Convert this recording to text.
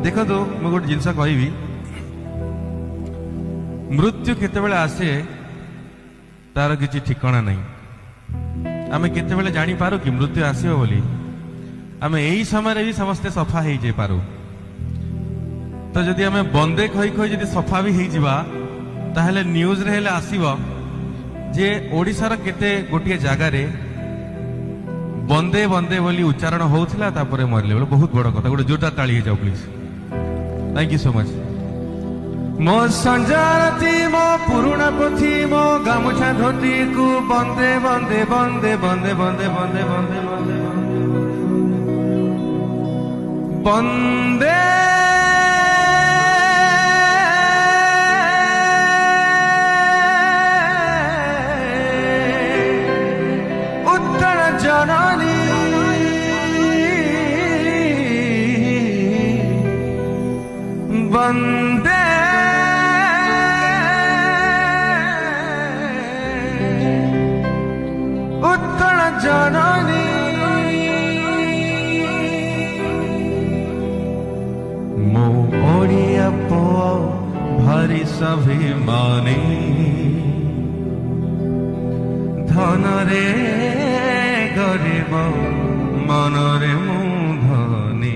देखो मु गोटे जिनस कहबी मृत्यु केतेबेले आसे तार किसी ठिकाना नहीं। आमे केतेबेले जानी पारू कि मृत्यु आसीबो बोली। आमे एही समय भी समस्ते सफा हो जाई पारू। तो जदि आमे बंदे कही कही जदि सफा भी हो जावा ताहले न्यूज रे हेले आसीबो जे ओडिसार केते गोटिए जागा रे बंदे बंदे बोली उच्चारण होउथिला तापरे मरले बोले। बहुत बड़ कथा। गोटे जोरदार ताली हो जाओ please. Thank you so much. मो संजारती मो पुरुणा पोथी मो गामुछा धोती को बंदे बंदे बंदे बंदे बंदे बंदे बंदे बंदे बंदे उत्तर जननी वंदे उत्तर जननी मो ओडिया पो भारी स्वाभिमानी धन रे गरीब मन रे मु धनी